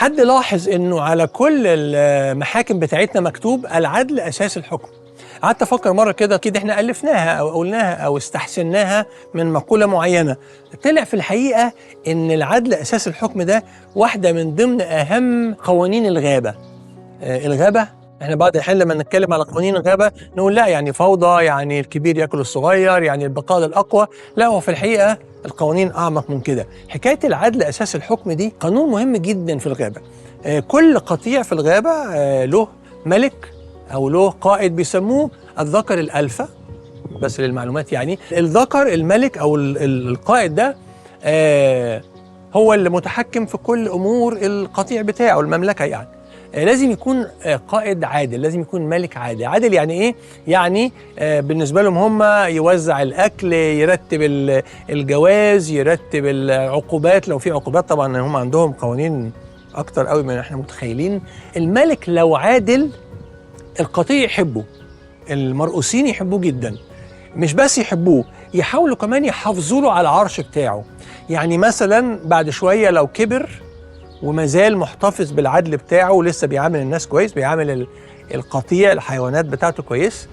حد لاحظ انه على كل المحاكم بتاعتنا مكتوب العدل اساس الحكم. قعدت افكر مره كده احنا الفناها او قلناها او استحسناها من مقوله معينه. طلع في الحقيقه ان العدل اساس الحكم ده واحده من ضمن اهم قوانين الغابه. الغابه احنا بعض الحين لما نتكلم على قوانين الغابه نقول لا يعني فوضى، يعني الكبير ياكل الصغير، يعني البقاء للاقوى. لا، هو في الحقيقه القوانين اعمق من كده. حكايه العدل اساس الحكم دي قانون مهم جدا في الغابه. كل قطيع في الغابه له ملك او له قائد بيسموه الذكر الالفا. بس للمعلومات يعني الذكر الملك او القائد ده هو اللي متحكم في كل امور القطيع بتاعه المملكه يعني. لازم يكون قائد عادل، لازم يكون ملك عادل. عادل يعني ايه؟ يعني بالنسبه لهم هم يوزع الاكل، يرتب الجواز، يرتب العقوبات لو في عقوبات. طبعا هم عندهم قوانين اكتر قوي من احنا متخيلين. الملك لو عادل القطيع يحبه، المرؤوسين يحبوه جدا. مش بس يحبوه، يحاولوا كمان يحافظوا له على العرش بتاعه. يعني مثلا بعد شويه لو كبر وما زال محتفظ بالعدل بتاعه ولسه بيعامل الناس كويس، بيعامل القطيع الحيوانات بتاعته كويس،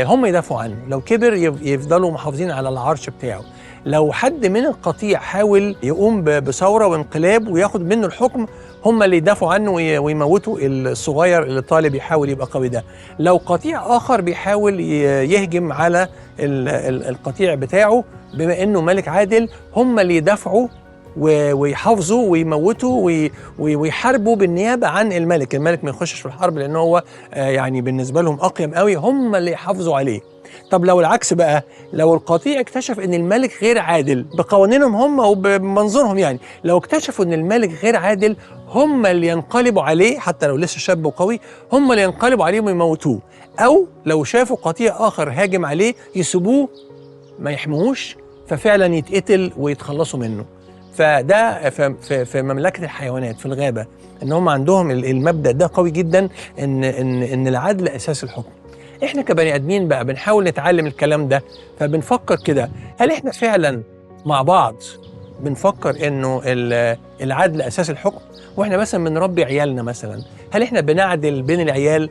هم يدافعوا عنه. لو كبر يفضلوا محافظين على العرش بتاعه. لو حد من القطيع حاول يقوم بثوره وانقلاب وياخد منه الحكم، هم اللي يدافعوا عنه ويموتوا الصغير اللي طالب يحاول يبقى قوي ده. لو قطيع اخر بيحاول يهجم على القطيع بتاعه، بما انه ملك عادل، هم اللي يدافعوا ويحافظوا ويموتوا ويحاربوا بالنيابه عن الملك. الملك ما يخشش في الحرب لان هو يعني بالنسبه لهم اقيم قوي، هم اللي يحافظوا عليه. طب لو العكس بقى، لو القطيع اكتشف ان الملك غير عادل بقوانينهم هم وبمنظورهم، يعني لو اكتشفوا ان الملك غير عادل، هم اللي ينقلبوا عليه حتى لو لسه شاب وقوي، هم اللي ينقلبوا عليه ويموتوه. او لو شافوا قطيع اخر هاجم عليه يسيبوه ما يحموهوش، ففعلا يتقتل ويتخلصوا منه. فده في مملكه الحيوانات في الغابه، ان هم عندهم المبدا ده قوي جدا، ان العدل اساس الحكم. احنا كبني ادمين بقى بنحاول نتعلم الكلام ده، فبنفكر كده، هل احنا فعلا مع بعض بنفكر انه العدل اساس الحكم؟ واحنا مثلا بنربي عيالنا مثلا، هل احنا بنعدل بين العيال؟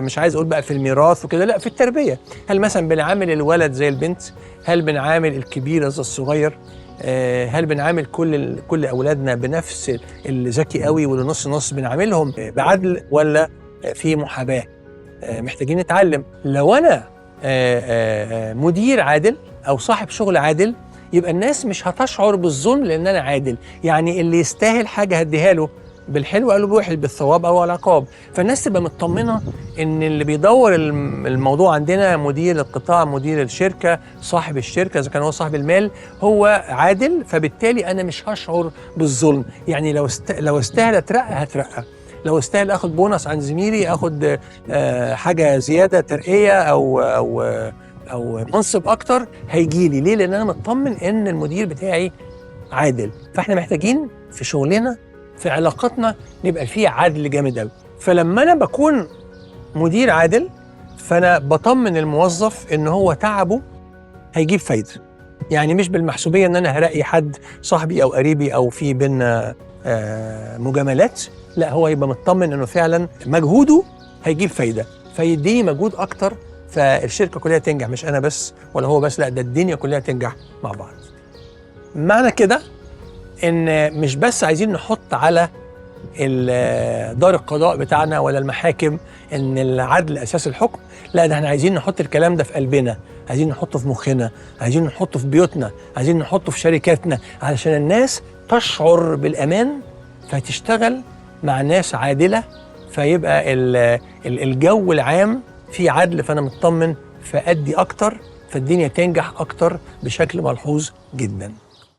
مش عايز اقول بقى في الميراث وكده، لا، في التربيه. هل مثلا بنعامل الولد زي البنت؟ هل بنعامل الكبير زي الصغير؟ هل بنعامل كل اولادنا بنفس اللي ذكي قوي واللي نص نص بنعاملهم بعدل ولا في محاباه؟ محتاجين نتعلم. لو انا مدير عادل او صاحب شغل عادل، يبقى الناس مش هتشعر بالظلم لان انا عادل. يعني اللي يستاهل حاجه هديها له بالحلو قالوا بوحل، بالثواب او العقاب. فالناس تبقى مطمنه ان اللي بيدور الموضوع عندنا مدير القطاع، مدير الشركه، صاحب الشركه اذا كان هو صاحب المال، هو عادل، فبالتالي انا مش هشعر بالظلم. يعني لو استاهل اترقى هترقى، لو استاهل اخد بونص عن زميلي، اخد حاجه زياده ترقيه او منصب اكتر، هيجي لي. ليه؟ لان انا مطمن ان المدير بتاعي عادل. فاحنا محتاجين في شغلنا، في علاقاتنا، نبقى فيه عدل جامد قوي. فلما انا بكون مدير عادل، فانا بطمن الموظف ان هو تعبه هيجيب فايده. يعني مش بالمحسوبيه ان انا هرقي حد صاحبي او قريبي او في بينا مجاملات، لا، هو يبقى مطمن انه فعلا مجهوده هيجيب فايده، فيديني مجهود اكتر، فالشركه كلها تنجح، مش انا بس ولا هو بس، لا، ده الدنيا كلها تنجح مع بعض. معنى كده ان مش بس عايزين نحط على دار القضاء بتاعنا ولا المحاكم ان العدل اساس الحكم، لا، ده احنا عايزين نحط الكلام ده في قلبنا، عايزين نحطه في مخنا، عايزين نحطه في بيوتنا، عايزين نحطه في شركاتنا، علشان الناس تشعر بالامان فتشتغل مع ناس عادله، فيبقى الجو العام فيه عدل، فانا مطمن فادي اكتر، فالدنيا تنجح اكتر بشكل ملحوظ جدا.